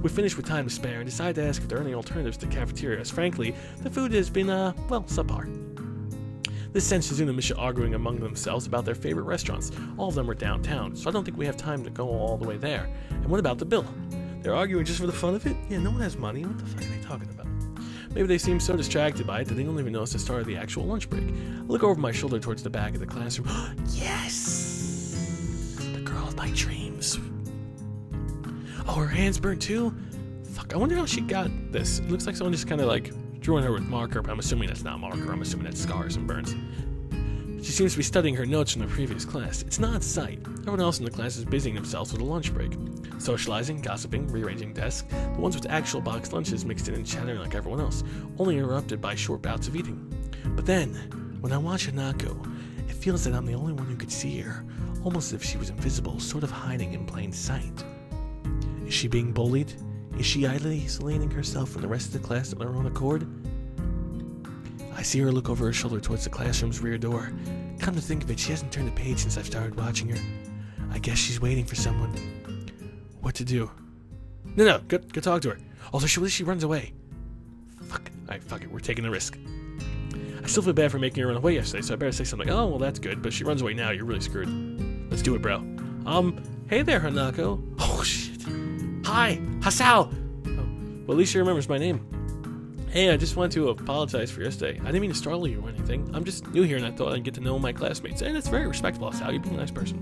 We finished with time to spare and decided to ask if there are any alternatives to the cafeteria, as frankly, the food has been, well, subpar. This sent Shizune and Misha arguing among themselves about their favorite restaurants. All of them were downtown, so I don't think we have time to go all the way there. And what about the bill? They're arguing just for the fun of it? Yeah, no one has money. What the fuck are they talking about? Maybe they seem so distracted by it that they don't even notice the start of the actual lunch break. I look over my shoulder towards the back of the classroom. Yes! The girl of my dreams. Oh, her hand's burnt too? Fuck, I wonder how she got this. It looks like someone just kind of like drew on her with marker, but I'm assuming that's not marker. I'm assuming that's scars and burns. She seems to be studying her notes from the previous class. It's not sight. Everyone else in the class is busying themselves with a lunch break. Socializing, gossiping, rearranging desks. The ones with actual boxed lunches mixed in and chattering like everyone else, only interrupted by short bouts of eating. But then, when I watch Hanako, it feels that I'm the only one who could see her, almost as if she was invisible, sort of hiding in plain sight. Is she being bullied? Is she isolating herself from the rest of the class on her own accord? I see her look over her shoulder towards the classroom's rear door. Come to think of it, she hasn't turned a page since I've started watching her. I guess she's waiting for someone. What to do? No, go talk to her. Although she runs away. Fuck. Alright, fuck it, we're taking a risk. I still feel bad for making her run away yesterday, so I better say something like, oh, well, that's good, but if she runs away now, you're really screwed. Let's do it, bro. Hey there, Hanako. Oh, shit. Hi, Hisao! Oh, well, at least she remembers my name. Hey, I just wanted to apologize for yesterday. I didn't mean to startle you or anything. I'm just new here and I thought I'd get to know my classmates. And it's very respectful, Hisao. You're being a nice person.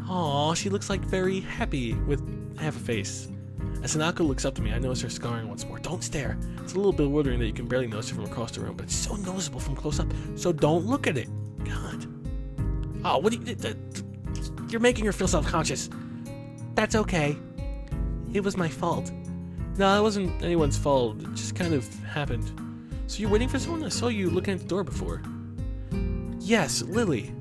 Aw, she looks like very happy with half a face. As Hanako looks up to me, I notice her scarring once more. Don't stare. It's a little bewildering that you can barely notice it from across the room, but it's so noticeable from close up. So don't look at it. God. Oh, what do you... You're making her feel self-conscious. That's okay. It was my fault. No, it wasn't anyone's fault. It just kind of happened. So you're waiting for someone? I saw you looking at the door before. Yes, Lily.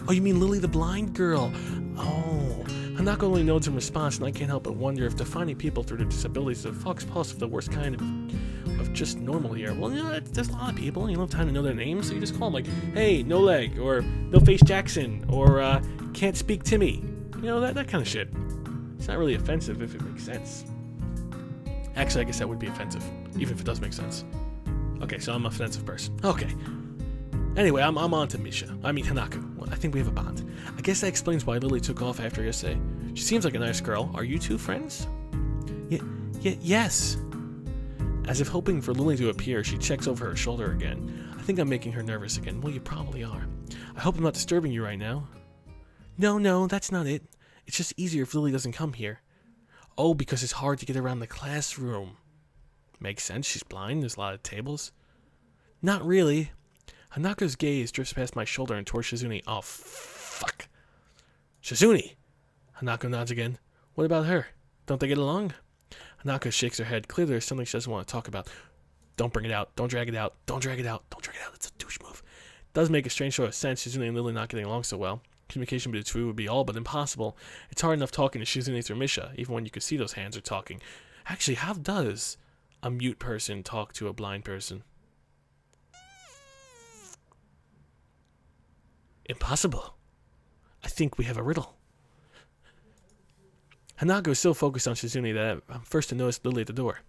Oh, you mean Lily the blind girl? Oh. Hanako only nods in response, and I can't help but wonder if defining people through their disabilities is a false positive, the worst kind of just normal here. Well, you know, there's a lot of people, and you don't have time to know their names, so you just call them like, hey, no leg, or no face Jackson, or can't speak Timmy. You know, that kind of shit. It's not really offensive if it makes sense. Actually, I guess that would be offensive, even if it does make sense. Okay, so I'm an offensive person. Okay. Anyway, I'm on to Hanako. Well, I think we have a bond. I guess that explains why Lily took off after yesterday. She seems like a nice girl. Are you two friends? Yes. As if hoping for Lily to appear, she checks over her shoulder again. I think I'm making her nervous again. Well, you probably are. I hope I'm not disturbing you right now. No, that's not it. It's just easier if Lily doesn't come here. Oh, because it's hard to get around the classroom. Makes sense, she's blind, there's a lot of tables. Not really. Hanako's gaze drifts past my shoulder and towards Shizune. Oh, fuck. Shizune! Hanako nods again. What about her? Don't they get along? Hanako shakes her head. Clearly there's something she doesn't want to talk about. Don't bring it out. Don't drag it out. Don't drag it out. Don't drag it out. It's a douche move. It does make a strange sort of sense, Shizune and Lily not getting along so well. Communication between the two would be all but impossible. It's hard enough talking to Shizune through Misha, even when you can see those hands are talking. Actually, how does a mute person talk to a blind person? Impossible. I think we have a riddle. Hanako is so focused on Shizune that I'm first to notice Lily at the door.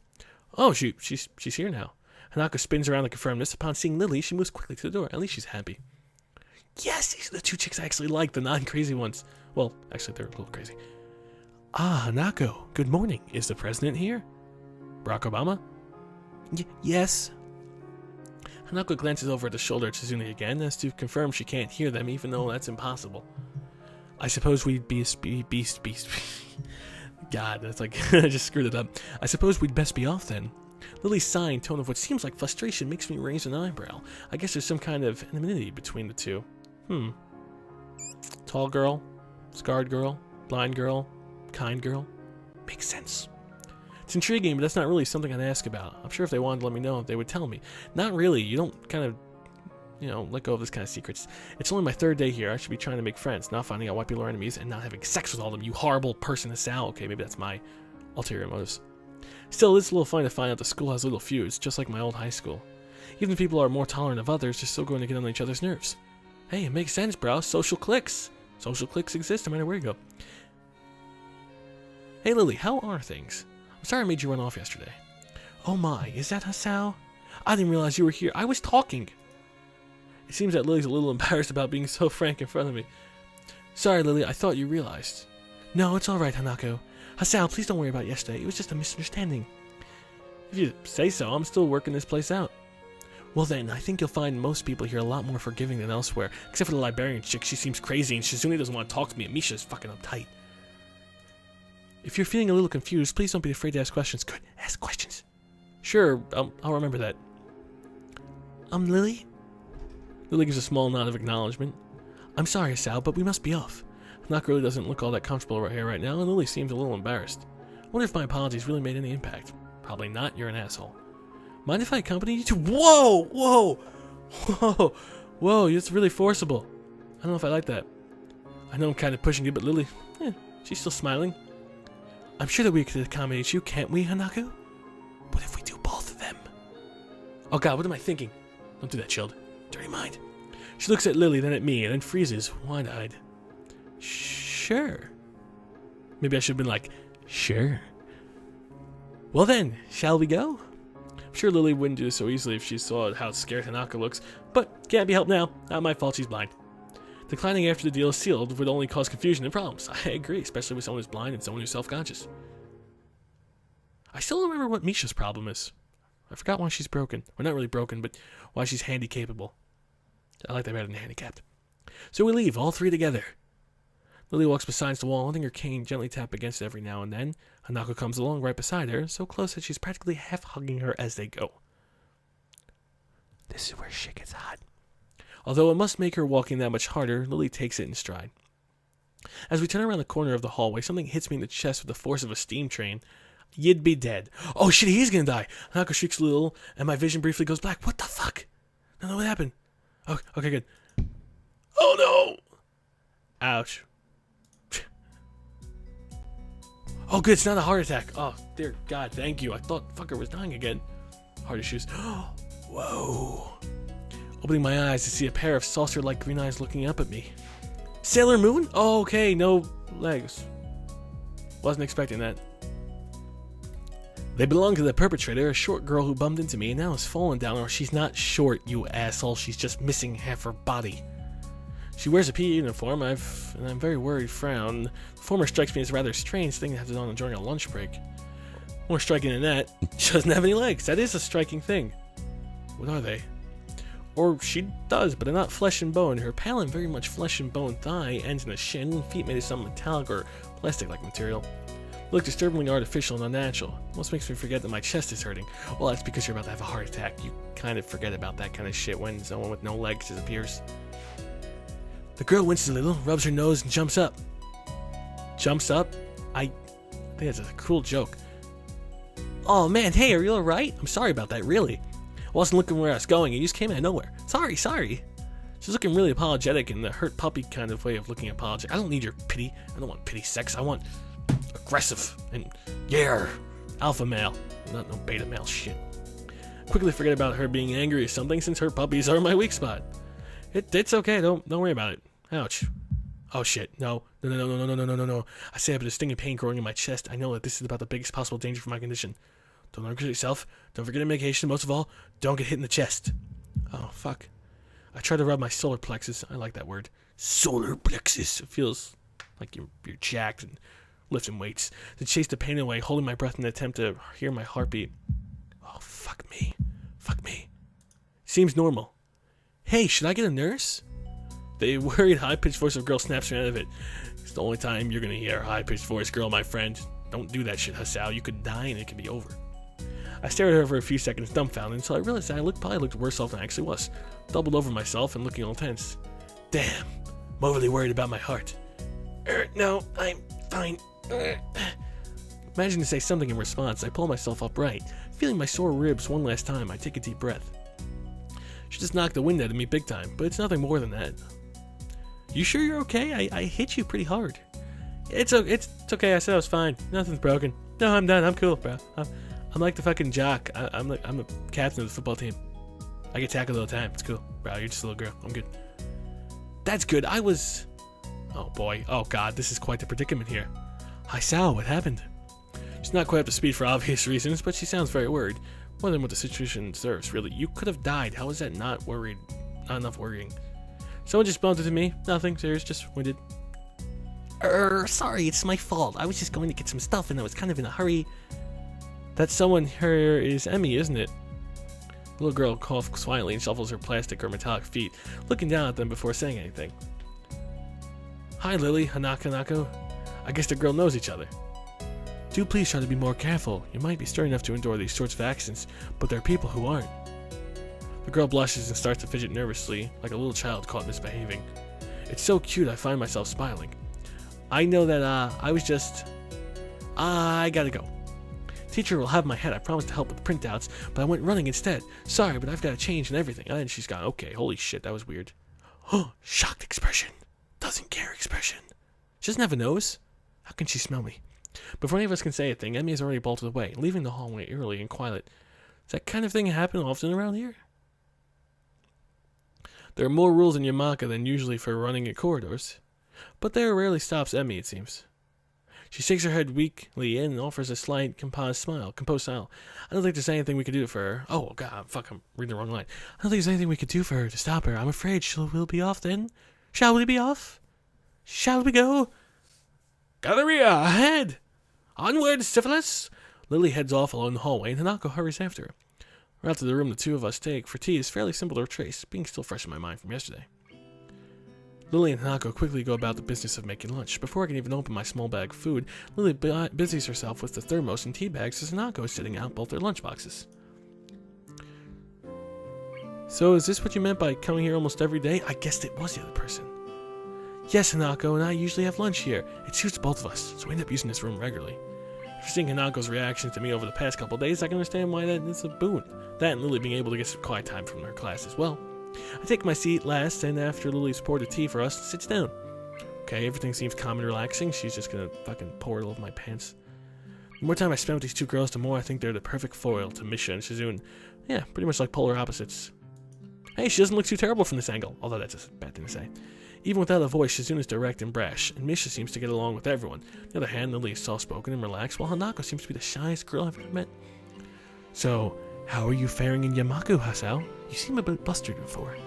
Oh, she's here now. Hanako spins around to confirm this. Upon seeing Lily, she moves quickly to the door. At least she's happy. Yes, these are the two chicks I actually like, the non-crazy ones. Well, actually, they're a little crazy. Ah, Hanako, good morning. Is the president here? Barack Obama? Yes. Hanako glances over at the shoulder at Shizune again, as to confirm she can't hear them, even though that's impossible. I suppose we'd God, that's like, I just screwed it up. I suppose we'd best be off then. Lily's sighing tone of what seems like frustration makes me raise an eyebrow. I guess there's some kind of anonymity between the two. Tall girl, scarred girl, blind girl, kind girl. Makes sense. It's intriguing, but that's not really something I'd ask about. I'm sure if they wanted to let me know, they would tell me. Not really. You don't kind of, let go of this kind of secrets. It's only my third day here. I should be trying to make friends, not finding out why people are enemies, and not having sex with all of them. You horrible person, Hisao. Okay, maybe that's my ulterior motives. Still, it's a little funny to find out the school has little feuds, just like my old high school. Even if people are more tolerant of others, they're still going to get on each other's nerves. Hey, it makes sense, bro. Social cliques. Social cliques exist no matter where you go. Hey Lily, how are things? I'm sorry I made you run off yesterday. Oh my, is that Hisao? I didn't realize you were here. I was talking. It seems that Lily's a little embarrassed about being so frank in front of me. Sorry Lily, I thought you realized. No, it's alright, Hanako. Hisao, please don't worry about yesterday. It was just a misunderstanding. If you say so, I'm still working this place out. Well then, I think you'll find most people here a lot more forgiving than elsewhere. Except for the librarian chick, she seems crazy, and Shizune doesn't want to talk to me, and Misha's fucking uptight. If you're feeling a little confused, please don't be afraid to ask questions. Good, ask questions. Sure, I'll remember that. Lily? Lily gives a small nod of acknowledgement. I'm sorry, Hisao, but we must be off. Hanako really doesn't look all that comfortable right here right now, and Lily seems a little embarrassed. I wonder if my apologies really made any impact. Probably not, you're an asshole. Mind if I accompany you to— Whoa! Whoa! Whoa! Whoa, that's really forcible. I don't know if I like that. I know I'm kind of pushing you, but Lily, she's still smiling. I'm sure that we could accommodate you, can't we, Hanako? What if we do both of them? Oh god, what am I thinking? Don't do that, child. Dirty mind. She looks at Lily, then at me, and then freezes, wide-eyed. Sure. Maybe I should have been like, sure. Well then, shall we go? I'm sure Lily wouldn't do so easily if she saw how scared Hanako looks, but can't be helped now. Not my fault she's blind. Declining after the deal is sealed would only cause confusion and problems. I agree, especially with someone who's blind and someone who's self-conscious. I still don't remember what Misha's problem is. I forgot why she's broken. Well, not really broken, but why she's handy-capable. I like that better than handicapped. So we leave, all three together. Lily walks beside the wall, letting her cane gently tap against it every now and then. Hanako comes along right beside her, so close that she's practically half-hugging her as they go. This is where shit gets hot. Although it must make her walking that much harder, Lily takes it in stride. As we turn around the corner of the hallway, something hits me in the chest with the force of a steam train. You'd be dead. Oh shit, he's gonna die. Hanako shrieks a little, and my vision briefly goes black. What the fuck? No, what happened? Oh, okay, good. Oh no! Ouch. Oh good, it's not a heart attack. Oh, dear God, thank you. I thought fucker was dying again. Heart issues. Whoa. Opening my eyes to see a pair of saucer-like green eyes looking up at me. Sailor Moon? Oh, okay, no legs. Wasn't expecting that. They belong to the perpetrator, a short girl who bumped into me and now has fallen down. Or she's not short, you asshole. She's just missing half her body. She wears a PE uniform, and I'm very worried frown. The former strikes me as a rather strange thing to have on during a lunch break. More striking than that, she doesn't have any legs. That is a striking thing. What are they? Or she does, but they're not flesh and bone. Her pale and very much flesh and bone thigh ends in a shin, and feet made of some metallic or plastic-like material. Look disturbingly artificial and unnatural. Almost makes me forget that my chest is hurting. Well, that's because you're about to have a heart attack. You kind of forget about that kind of shit when someone with no legs disappears. The girl winces a little, rubs her nose, and jumps up. Jumps up? I think that's a cruel joke. Oh man, hey, are you alright? I'm sorry about that, really. I wasn't looking where I was going, and you just came out of nowhere. Sorry. She's looking really apologetic in the hurt puppy kind of way of looking apologetic. I don't need your pity. I don't want pity sex. I want aggressive and alpha male, not no beta male shit. Quickly forget about her being angry or something, since her puppies are my weak spot. It's okay. Don't worry about it. Ouch. Oh shit. No. I say I have a stinging pain growing in my chest. I know that this is about the biggest possible danger for my condition. Don't hurt yourself. Don't forget your medication. Most of all, don't get hit in the chest. Oh fuck. I try to rub my solar plexus. I like that word. Solar plexus. It feels like you're jacked and lifting weights. To chase the pain away, holding my breath in an attempt to hear my heartbeat. Oh fuck me. Seems normal. Hey, should I get a nurse? The worried, high-pitched voice of a girl snaps me out of it. It's the only time you're gonna hear a high-pitched voice, girl, my friend. Don't do that shit, Hisao. You could die and it could be over. I stared at her for a few seconds, dumbfounded, until I realized that I probably looked worse off than I actually was. Doubled over myself and looking all tense. Damn, I'm overly worried about my heart. No, I'm fine. Managing to say something in response, I pull myself upright. Feeling my sore ribs one last time, I take a deep breath. She just knocked the wind out of me big time, but it's nothing more than that. You sure you're okay? I hit you pretty hard. It's okay, I said I was fine. Nothing's broken. No, I'm done. I'm cool, bro. I'm like the fucking jock. I'm the captain of the football team. I get tackled all the time. It's cool. Bro, you're just a little girl. I'm good. That's good. Oh boy. Oh god, this is quite the predicament here. Hisao, what happened? She's not quite up to speed for obvious reasons, but she sounds very worried. More than what the situation deserves, really. You could have died. How is that not worried? Not enough worrying. Someone just bumped into me. Nothing serious, just winded. Sorry, it's my fault. I was just going to get some stuff and I was kind of in a hurry. That someone here is Emmy, isn't it? The little girl coughs quietly and shuffles her plastic or metallic feet, looking down at them before saying anything. Hi, Lily, Hanako. I guess the girl knows each other. Do please try to be more careful. You might be sturdy enough to endure these sorts of accidents, but there are people who aren't. The girl blushes and starts to fidget nervously, like a little child caught misbehaving. It's so cute I find myself smiling. I know that, I gotta go. Teacher will have my head. I promised to help with the printouts, but I went running instead. Sorry, but I've got to change and everything. And she's gone. Okay, holy shit, that was weird. Oh, shocked expression. Doesn't care expression. She doesn't have a nose. How can she smell me? Before any of us can say a thing, Emmy has already bolted away, leaving the hallway eerily and quiet. Does that kind of thing happen often around here? There are more rules in Yamaku than usually for running in corridors, but there rarely stops Emmy, it seems. She shakes her head weakly and offers a slight composed smile. I don't think there's anything we could do for her. Oh, God, fuck, I'm reading the wrong line. I don't think there's anything we could do for her to stop her. I'm afraid we'll be off then. Shall we be off? Shall we go? Galleria, ahead! Onward, syphilis! Lily heads off along the hallway, and Hanako hurries after her. The route to the room the two of us take for tea is fairly simple to retrace, being still fresh in my mind from yesterday. Lily and Hanako quickly go about the business of making lunch. Before I can even open my small bag of food, Lily busies herself with the thermos and tea bags as Hanako is setting out both their lunch boxes. So is this what you meant by coming here almost every day? I guessed it was the other person. Yes, Hanako and I usually have lunch here. It suits both of us, so we end up using this room regularly. After seeing Hanako's reaction to me over the past couple of days, I can understand why that is a boon. That and Lily being able to get some quiet time from her class as well. I take my seat last, and after Lily's poured the tea for us, sits down. Okay, everything seems calm and relaxing. She's just gonna fucking pour it all over my pants. The more time I spend with these two girls, the more I think they're the perfect foil to Misha and Shizune. Yeah, pretty much like polar opposites. Hey, she doesn't look too terrible from this angle, although that's a bad thing to say. Even without a voice, Shizune is direct and brash, and Misha seems to get along with everyone. On the other hand, Lily is soft-spoken and relaxed, while Hanako seems to be the shyest girl I've ever met. So, how are you faring in Yamaku, Hisao? You seem a bit blustered before.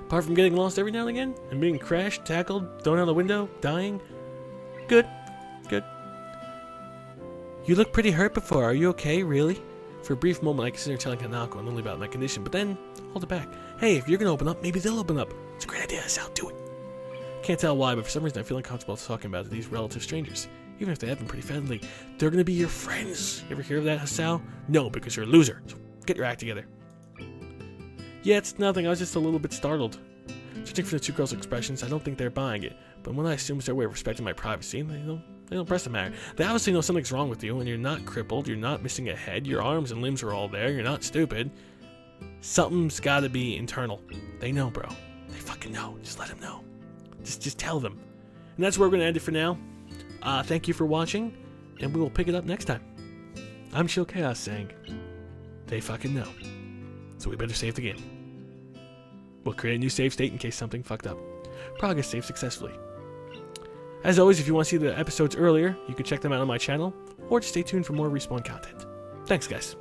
Apart from getting lost every now and again, and being crashed, tackled, thrown out the window, dying, good. You look pretty hurt before. Are you okay, really? For a brief moment, I considered telling Hanako and Lily about my condition, but then, hold it back. Hey, if you're gonna open up, maybe they'll open up. It's a great idea, Hisao, do it. Can't tell why, but for some reason I feel uncomfortable talking about these relative strangers. Even if they have been pretty friendly, they're gonna be your friends. You ever hear of that, Hisao? No, because you're a loser. So get your act together. Yeah, it's nothing. I was just a little bit startled. Judging from the two girls' expressions, I don't think they're buying it. But when I assume it's their way of respecting my privacy, they don't press the matter. They obviously know something's wrong with you, and you're not crippled, you're not missing a head, your arms and limbs are all there, you're not stupid. Something's gotta be internal. They know, bro. They fucking know. Just let them know. Just tell them. And that's where we're gonna end it for now. Thank you for watching, and we will pick it up next time. I'm Chill Chaos saying, they fucking know. So we better save the game. We'll create a new save state in case something fucked up. Progress saved successfully. As always, if you want to see the episodes earlier, you can check them out on my channel, or just stay tuned for more Respawn content. Thanks, guys.